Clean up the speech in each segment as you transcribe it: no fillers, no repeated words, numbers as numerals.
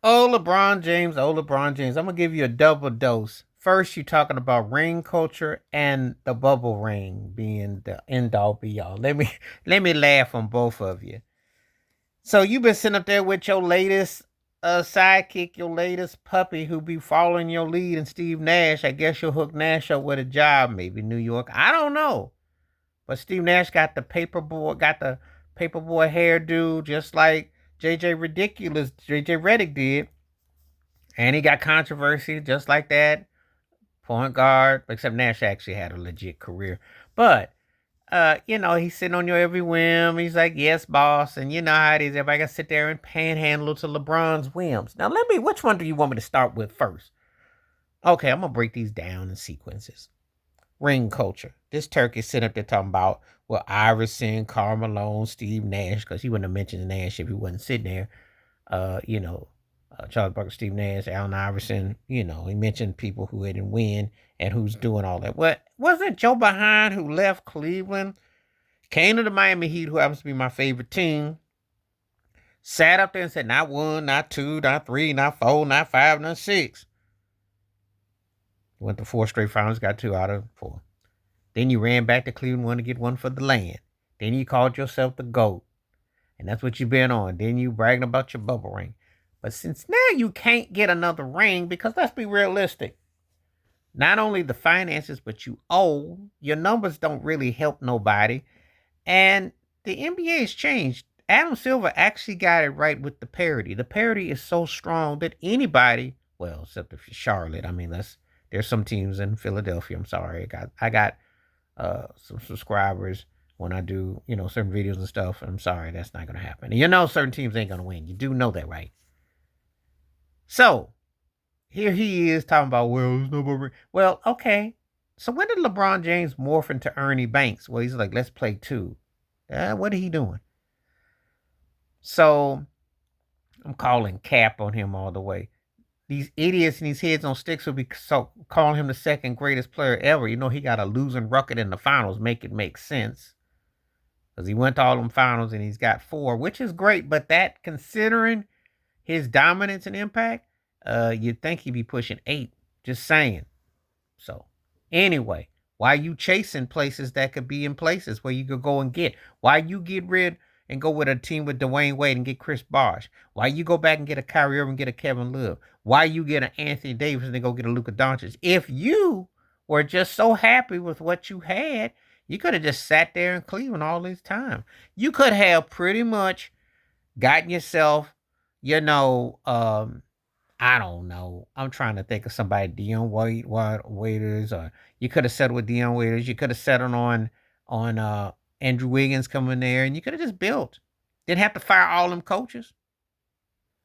LeBron James. Oh, LeBron James. I'm gonna give you a double dose. First, you're talking about ring culture and the bubble ring being the end all be all. Let me laugh on both of you. So you've been sitting up there with your latest sidekick, your latest puppy who be following your lead, and Steve Nash. I guess you'll hook Nash up with a job, maybe New York. I don't know. But Steve Nash got the paperboy hairdo, just like JJ Redick did. And he got controversy just like that. Point guard, except Nash actually had a legit career. But he's sitting on your every whim. He's like, yes, boss. And you know how it is. Everybody got to sit there and panhandle to LeBron's whims. Now, which one do you want me to start with first? Okay, I'm going to break these down in sequences. Ring culture. This turkey sitting up there talking about, well, Iverson, Karl Malone, Steve Nash, because he wouldn't have mentioned Nash if he wasn't sitting there. Uh, you know, Charles Barkley, Steve Nash, Allen Iverson. He mentioned people who didn't win and who's doing all that. What was it? Joe Behind who left Cleveland, came to the Miami Heat, who happens to be my favorite team, sat up there and said, not one, not two, not three, not four, not five, not six. Went to four straight finals, got two out of four. Then you ran back to Cleveland, wanted to get one for the land. Then you called yourself the GOAT. And that's what you've been on. Then you bragging about your bubble ring. But since now you can't get another ring, because let's be realistic. Not only the finances, but you owe. Your numbers don't really help nobody. And the NBA has changed. Adam Silver actually got it right with the parity. The parity is so strong that anybody, well, except if you're Charlotte. I mean, there's some teams in Philadelphia. I'm sorry. I got some subscribers when I do, certain videos and stuff. And I'm sorry, that's not gonna happen. And certain teams ain't gonna win. You do know that, right? So here he is talking about, well, there's nobody. Well, okay. So when did LeBron James morph into Ernie Banks? Well, he's like, let's play two. What are he doing? So I'm calling cap on him all the way. These idiots and these heads on sticks will be calling him the second greatest player ever. He got a losing record in the finals. Make it make sense. Because he went to all them finals and he's got four, which is great. But that, considering his dominance and impact, you'd think he'd be pushing eight. Just saying. So, anyway, why you chasing places that could be in places where you could go and get? Why you get rid and go with a team with Dwayne Wade and get Chris Bosh? Why you go back and get a Kyrie Irving and get a Kevin Love? Why you get an Anthony Davis and then go get a Luka Doncic? If you were just so happy with what you had, you could have just sat there in Cleveland all this time. You could have pretty much gotten yourself, I don't know. I'm trying to think of somebody, Dion Waiters, or you could have settled with Dion Waiters. You could have settled on Andrew Wiggins coming there, and you could have just built. Didn't have to fire all them coaches.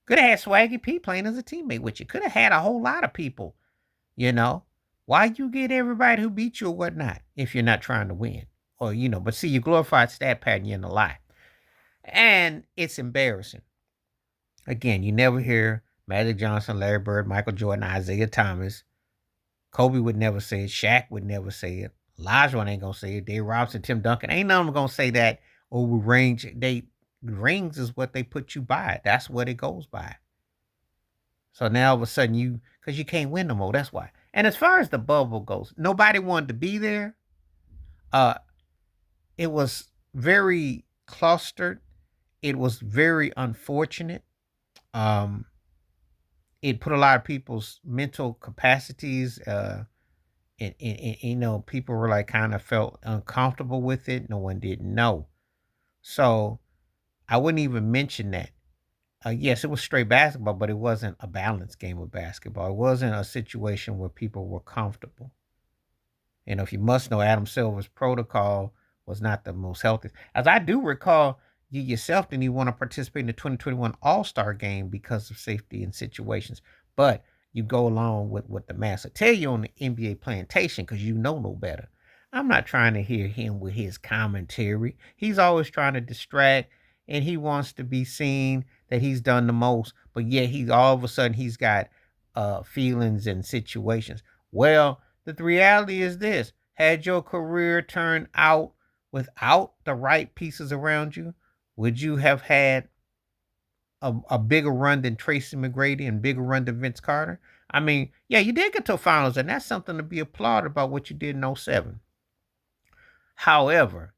Could have had Swaggy P playing as a teammate with you. Could have had a whole lot of people. You know, why you get everybody who beat you or whatnot if you're not trying to win? Or but see, you glorified stat pattern, you're in a lie, and it's embarrassing. Again, you never hear Magic Johnson, Larry Bird, Michael Jordan, Isaiah Thomas. Kobe would never say it. Shaq would never say it. Olajuwon ain't gonna say it. Dave Robinson, Tim Duncan, ain't none of them gonna say that. Over range, rings is what they put you by. That's what it goes by. So now all of a sudden because you can't win no more. That's why. And as far as the bubble goes, nobody wanted to be there. Uh, it was very clustered. It was very unfortunate. Um, it put a lot of people's mental capacities. And people were like kind of felt uncomfortable with it. No one didn't know. So I wouldn't even mention that. Yes, it was straight basketball, but it wasn't a balanced game of basketball. It wasn't a situation where people were comfortable. And if you must know, Adam Silver's protocol was not the most healthy. As I do recall, you yourself didn't even want to participate in the 2021 All-Star game because of safety and situations. But you go along with what the master tell you on the NBA plantation because you know no better. I'm not trying to hear him with his commentary. He's always trying to distract and he wants to be seen that he's done the most, but yet he's all of a sudden he's got feelings and situations. Well, the reality is this: had your career turned out without the right pieces around you, would you have had a bigger run than Tracy McGrady and bigger run than Vince Carter. I mean, yeah, you did get to a finals, and that's something to be applauded about what you did in '07. However,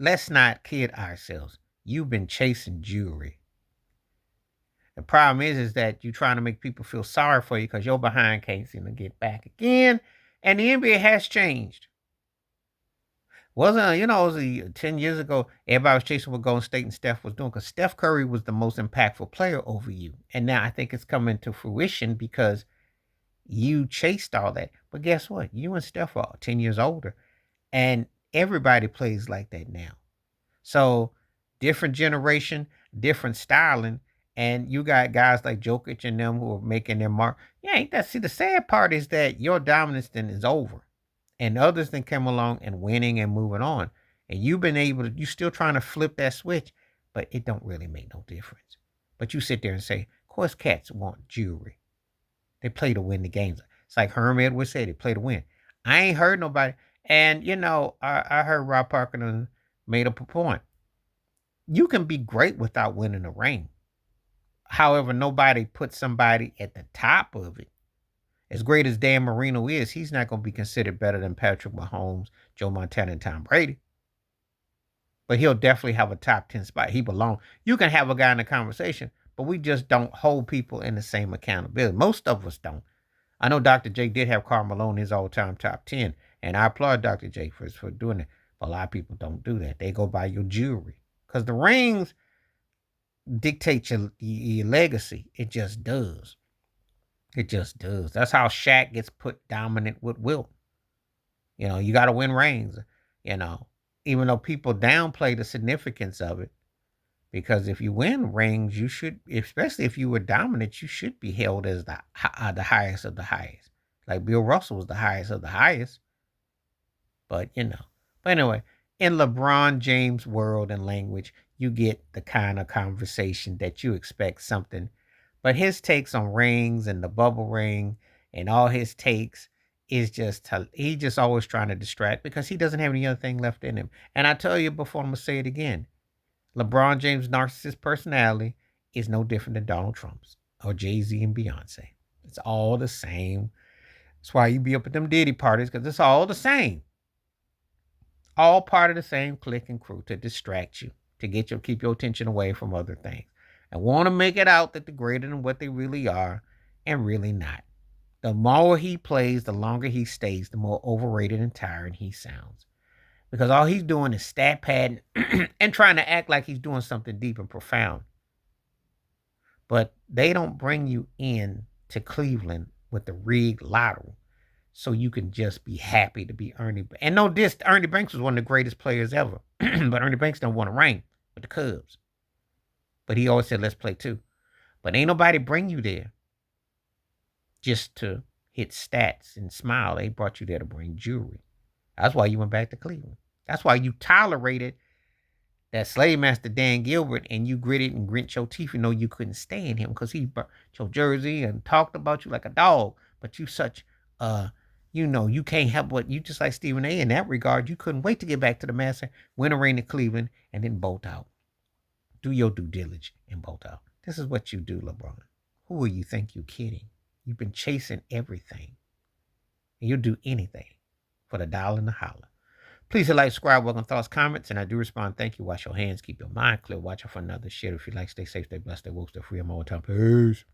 let's not kid ourselves. You've been chasing jewelry. The problem is that you're trying to make people feel sorry for you because your behind can't seem to get back again. And the NBA has changed. Wasn't, it was 10 years ago, everybody was chasing what Golden State and Steph was doing because Steph Curry was the most impactful player over you. And now I think it's coming to fruition because you chased all that. But guess what? You and Steph are 10 years older. And everybody plays like that now. So different generation, different styling. And you got guys like Jokic and them who are making their mark. Yeah, ain't that? See, the sad part is that your dominance then is over. And others then come along and winning and moving on. And you've been able to, you still trying to flip that switch, but it don't really make no difference. But you sit there and say, of course cats want jewelry. They play to win the games. It's like Herm Edwards said, they play to win. I ain't heard nobody. And, I heard Rob Parker made up a point. You can be great without winning a ring. However, nobody put somebody at the top of it. As great as Dan Marino is, he's not going to be considered better than Patrick Mahomes, Joe Montana, and Tom Brady. But he'll definitely have a top 10 spot. He belongs. You can have a guy in the conversation, but we just don't hold people in the same accountability. Most of us don't. I know Dr. J did have Karl Malone in his all-time top 10, and I applaud Dr. J for doing it. But a lot of people don't do that. They go by your jewelry. Because the rings dictate your legacy. It just does. It just does. That's how Shaq gets put dominant with Wilt. You got to win rings, even though people downplay the significance of it. Because if you win rings, you should, especially if you were dominant, you should be held as the highest of the highest. Like Bill Russell was the highest of the highest. But, But anyway, in LeBron James' world and language, you get the kind of conversation that you expect something. But his takes on rings and the bubble ring and all his takes is he just always trying to distract because he doesn't have any other thing left in him. And I tell you before, I'm going to say it again. LeBron James' narcissist personality is no different than Donald Trump's or Jay-Z and Beyonce. It's all the same. That's why you be up at them Diddy parties, because it's all the same. All part of the same clique and crew to distract you, to keep your attention away from other things. And want to make it out that they're greater than what they really are, and really not. The more he plays, the longer he stays, the more overrated and tired he sounds. Because all he's doing is stat padding and trying to act like he's doing something deep and profound. But they don't bring you in to Cleveland with the rigged lottery so you can just be happy to be Ernie. And no diss, Ernie Banks was one of the greatest players ever. But Ernie Banks don't want to ring with the Cubs. But he always said, let's play two. But ain't nobody bring you there just to hit stats and smile. They brought you there to bring jewelry. That's why you went back to Cleveland. That's why you tolerated that slave master Dan Gilbert and you gritted and grinched your teeth and know you couldn't stand him because he brought your jersey and talked about you like a dog. But you such, you can't help what you just like Stephen A. In that regard, you couldn't wait to get back to the master, win a ring in Cleveland, and then bolt out. Do your due diligence and bolt out. This is what you do, LeBron. Who will you think you're kidding? You've been chasing everything. And you'll do anything for the dollar and the holler. Please hit like, subscribe, welcome thoughts, comments, and I do respond. Thank you. Wash your hands, keep your mind clear. Watch out for another shit. If you like, stay safe, stay blessed, stay woke, stay free. I'm all the time. Peace.